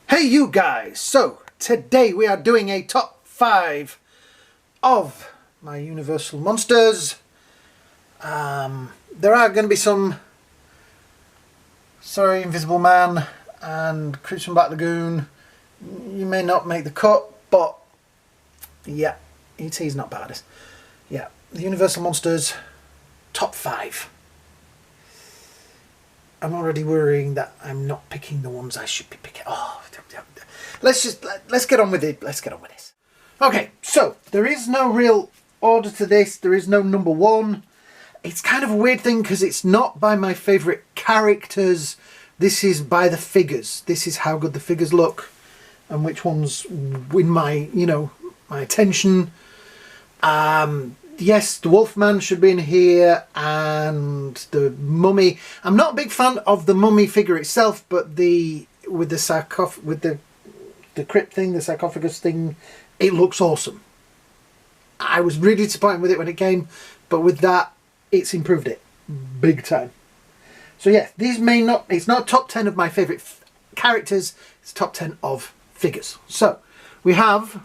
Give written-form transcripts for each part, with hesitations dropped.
Hey you guys, so today we are doing a top 5 of my Universal monsters. There are going to be some Sorry Invisible Man and Creatures from Black Lagoon. You may not make the cut, but yeah, E.T.'s not bad. Yeah, the Universal monsters top 5. I'm already worrying that I'm not picking the ones I should be picking. Oh, let's get on with it. Let's get on with this. Okay, so there is no real order to this. There is no number 1. It's kind of a weird thing because it's not by my favourite characters. This is by the figures. This is how good the figures look and which ones win my, my attention. Yes, the Wolfman should be in here, and the Mummy. I'm not a big fan of the Mummy figure itself, but with the crypt thing, the sarcophagus thing, it looks awesome. I was really disappointed with it when it came, but with that, it's improved it big time. So yeah, these may not. It's not top 10 of my favourite characters. It's top 10 of figures. So we have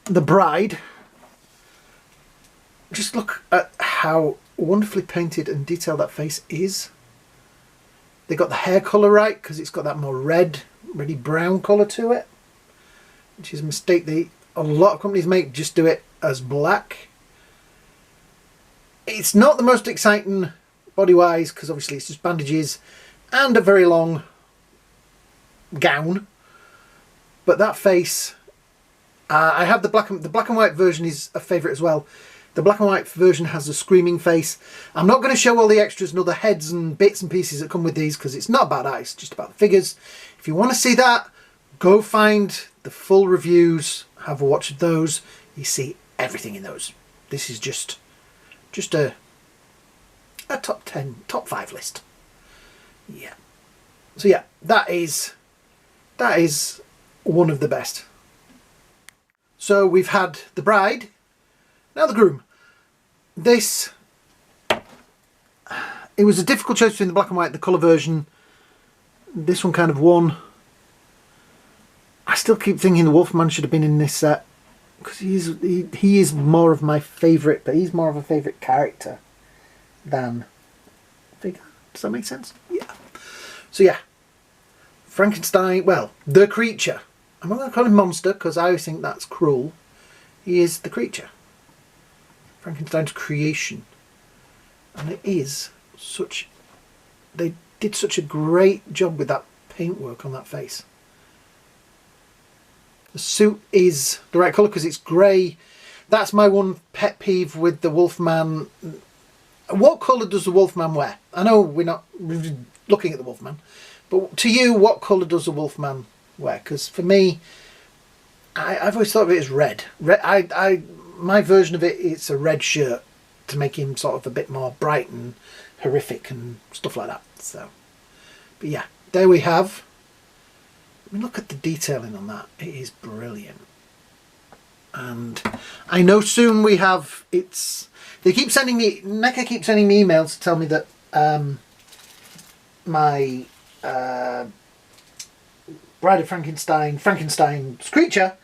the Bride. Just look at how wonderfully painted and detailed that face is. They got the hair colour right because it's got that more reddy brown colour to it, which is a mistake a lot of companies make. Just do it as black. It's not the most exciting body-wise because obviously it's just bandages and a very long gown. But that face, I have the black and white version is a favourite as well. The black and white version has a screaming face. I'm not going to show all the extras and all the heads and bits and pieces that come with these because it's not about that, it's just about the figures. If you want to see that, go find the full reviews, have a watch of those. You see everything in those. This is just a top 10, top 5 list. Yeah. So yeah, that is one of the best. So we've had the Bride. Now the Groom. This, it was a difficult choice between the black and white and the colour version. This one kind of won. I still keep thinking the Wolfman should have been in this set because he is more of my favourite, but he's more of a favourite character than figure. Does that make sense? Yeah. So yeah, Frankenstein, well, the creature. I'm not going to call him monster because I always think that's cruel. He is the creature. Frankenstein's creation, and it is they did such a great job with that paintwork on that face. The suit is the right colour because it's grey. That's my one pet peeve with the Wolfman. What colour does the Wolfman wear? I know we're not really looking at the Wolfman, but to you, what colour does the Wolfman wear? Because for me, I've always thought of it as red. My version of it, it's a red shirt to make him sort of a bit more bright and horrific and stuff like that. So, but yeah, there we have. I mean, look at the detailing on that. It is brilliant. And I know soon we have, they keep sending me, NECA keeps sending me emails to tell me that my Bride of Frankenstein's creature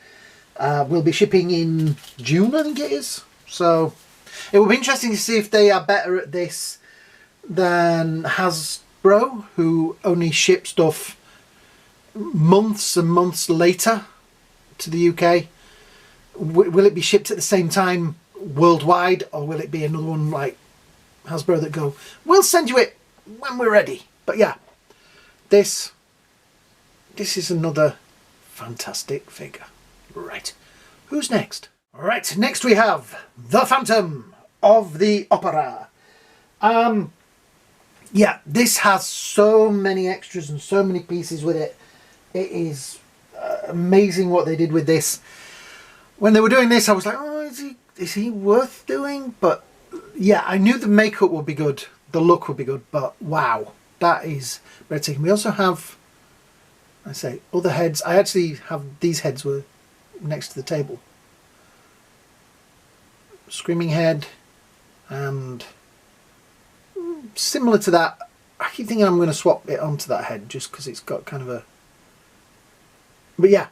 will be shipping in June, I think it is. So it will be interesting to see if they are better at this than Hasbro, who only ship stuff months and months later to the UK. Will it be shipped at the same time worldwide, or will it be another one like Hasbro that go, we'll send you it when we're ready? But yeah, this is another fantastic figure. Right, who's next? Right, next we have the Phantom of the Opera. Yeah, this has so many extras and so many pieces with it. It is amazing what they did with this. When they were doing this, I was like, oh, is he worth doing? But yeah, I knew the makeup would be good, the look would be good, but wow, that is breathtaking. We also have, I say, other heads. I actually have these heads were next to the table. Screaming head, and similar to that, I keep thinking I'm going to swap it onto that head just because it's got kind of But yeah,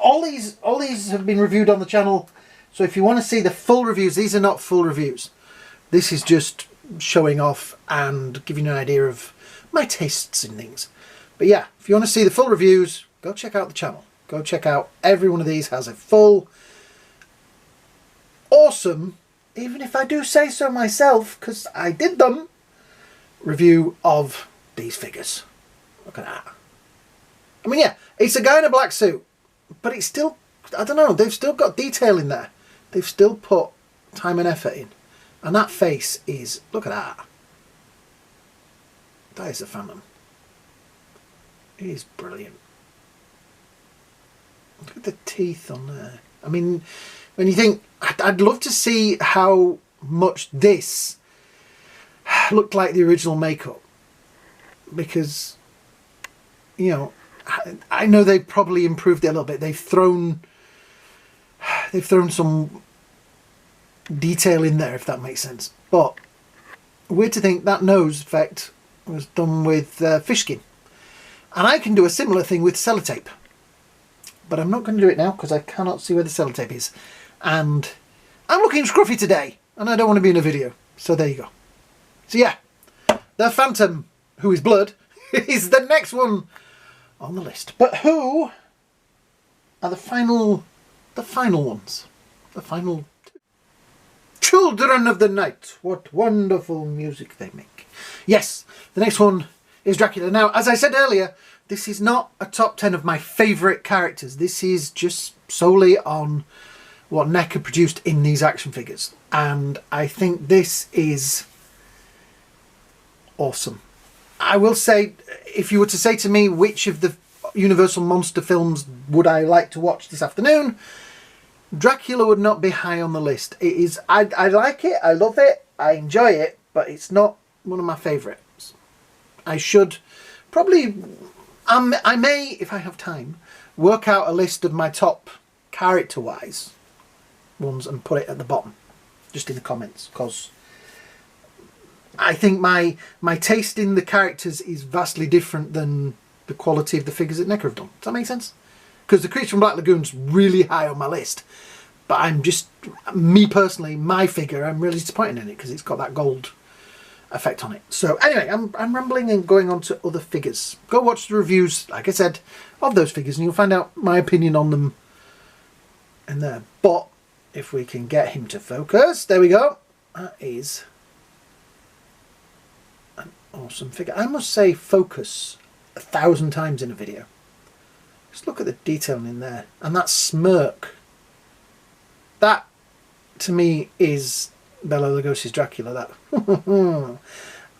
all these have been reviewed on the channel. So if you want to see the full reviews, these are not full reviews. This is just showing off and giving you an idea of my tastes in things. But yeah, if you want to see the full reviews, go check out the channel. Go check out every one of these has a full, awesome, even if I do say so myself, because I did them, review of these figures. Look at that. I mean, yeah, it's a guy in a black suit, but it's still, I don't know, they've still got detail in there. They've still put time and effort in. And that face is, look at that. That is a Phantom. It is brilliant. Look at the teeth on there. I mean, when you think, I'd love to see how much this looked like the original makeup. Because, you know, I know they probably improved it a little bit. They've thrown some detail in there, if that makes sense. But weird to think that nose effect was done with fish skin. And I can do a similar thing with sellotape. But I'm not going to do it now because I cannot see where the sellotape is. And I'm looking scruffy today. And I don't want to be in a video. So there you go. So yeah, the Phantom, who is blood, is the next one on the list. But who are the final ones? The final two. Children of the Night. What wonderful music they make. Yes, the next one is Dracula. Now, as I said earlier, this is not a top 10 of my favourite characters. This is just solely on what NECA produced in these action figures. And I think this is awesome. I will say, if you were to say to me which of the Universal monster films would I like to watch this afternoon, Dracula would not be high on the list. It is, I like it, I love it, I enjoy it, but it's not one of my favourites. I should probably, I may, if I have time, work out a list of my top character-wise ones and put it at the bottom, just in the comments, because I think my taste in the characters is vastly different than the quality of the figures that NECA have done. Does that make sense? Because the Creature from Black Lagoon's really high on my list. But I'm just, me personally, my figure, I'm really disappointed in it because it's got that gold effect on it. So anyway, I'm rambling and going on to other figures. Go watch the reviews, like I said, of those figures and you'll find out my opinion on them in there. But if we can get him to focus, there we go. That is an awesome figure. I must say focus 1,000 times in a video. Just look at the detail in there. And that smirk. That, to me, is Bela Lugosi's Dracula. That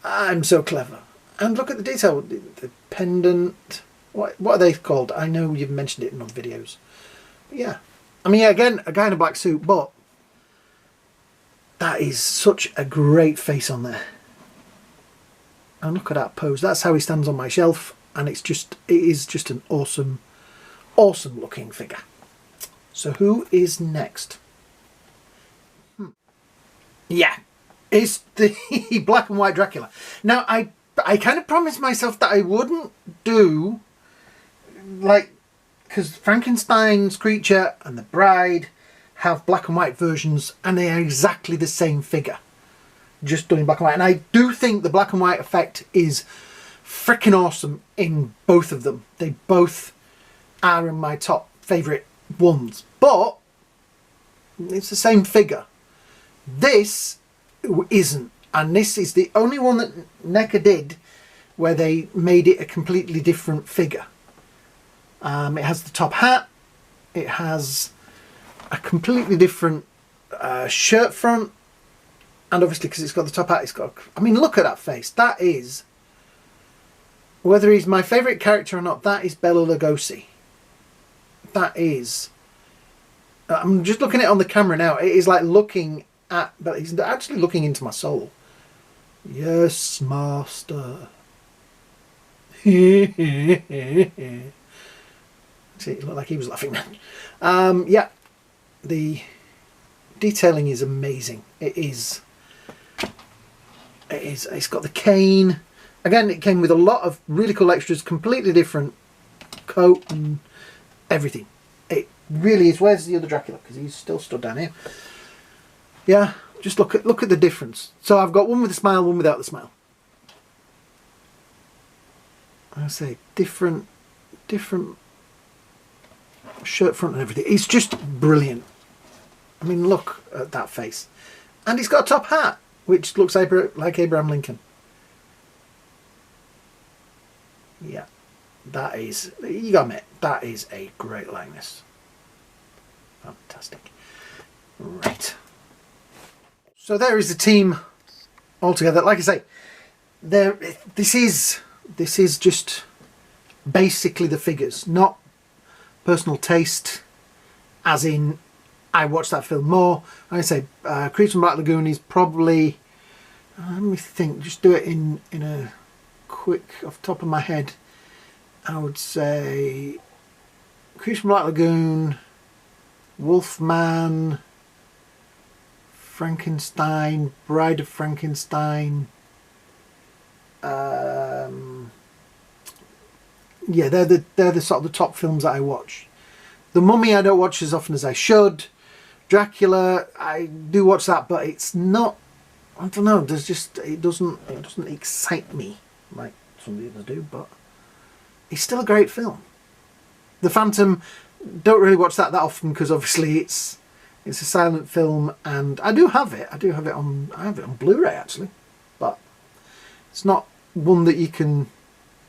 I'm so clever. And look at the detail. The pendant. What are they called? I know you've mentioned it in other videos. But yeah. I mean, yeah, again, a guy in a black suit, but that is such a great face on there. And look at that pose. That's how he stands on my shelf. And it is just an awesome, awesome looking figure. So who is next? Yeah, it's the black and white Dracula. Now, I kind of promised myself that I wouldn't do, like, because Frankenstein's creature and the bride have black and white versions and they are exactly the same figure. Just done in black and white. And I do think the black and white effect is freaking awesome in both of them. They both are in my top favourite ones. But it's the same figure. This isn't. And this is the only one that NECA did where they made it a completely different figure. It has the top hat. It has a completely different shirt front. And obviously because it's got the top hat, it's got... I mean, look at that face. That is... Whether he's my favourite character or not, that is Bela Lugosi. That is... I'm just looking at it on the camera now. It is like looking at... But he's actually looking into my soul. Yes, master. See, it looked like he was laughing then. Yeah, the detailing is amazing. It is. It's got the cane. Again, it came with a lot of really cool extras, completely different coat and everything. It really is. Where's the other Dracula? Because he's still stood down here. Yeah, just look at the difference. So I've got one with a smile, one without the smile. I say different shirt front and everything. It's just brilliant. I mean, look at that face. And he's got a top hat, which looks like Abraham Lincoln. Yeah, that is, you gotta admit, that is a great likeness. Fantastic. Right. So there is the team all together. Like I say, this is just basically the figures, not personal taste, as in I watched that film more. Like I say, Creature from Black Lagoon is probably, let me think, just do it in a quick, off the top of my head, I would say Creature from Black Lagoon, Wolfman, Frankenstein, Bride of Frankenstein. Yeah, they're the sort of the top films that I watch. The Mummy I don't watch as often as I should. Dracula, I do watch that, but it's not, I don't know, there's just, it doesn't excite me like some of the others do, but it's still a great film. The Phantom, don't really watch that often because obviously it's a silent film, and I do have it. I have it on Blu-ray actually, but it's not one that you can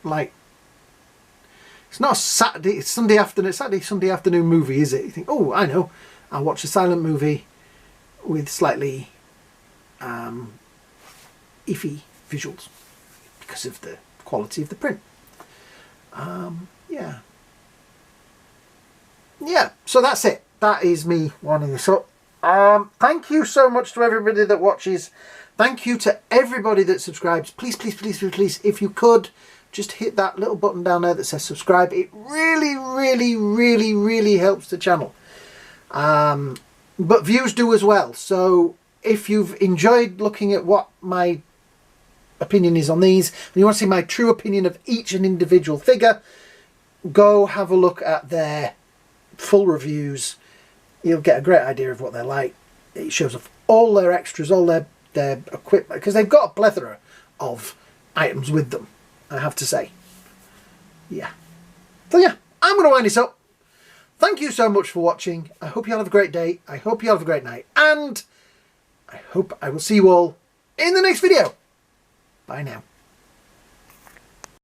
like. It's not a Sunday afternoon movie, is it? You think, oh, I know, I'll watch a silent movie with slightly iffy visuals because of the quality of the print. Yeah, so that's it. That is me winding this up. Thank you so much to everybody that watches. Thank you to everybody that subscribes. Please, please, please, please, please, if you could, just hit that little button down there that says subscribe. It really, really, really, really helps the channel. But views do as well. So if you've enjoyed looking at what my opinion is on these, and you want to see my true opinion of each and individual figure, go have a look at their full reviews. You'll get a great idea of what they're like. It shows off all their extras, all their equipment, because they've got a plethora of items with them, I have to say. Yeah. So yeah, I'm going to wind this up. Thank you so much for watching. I hope you all have a great day. I hope you all have a great night. And I hope I will see you all in the next video. Bye now.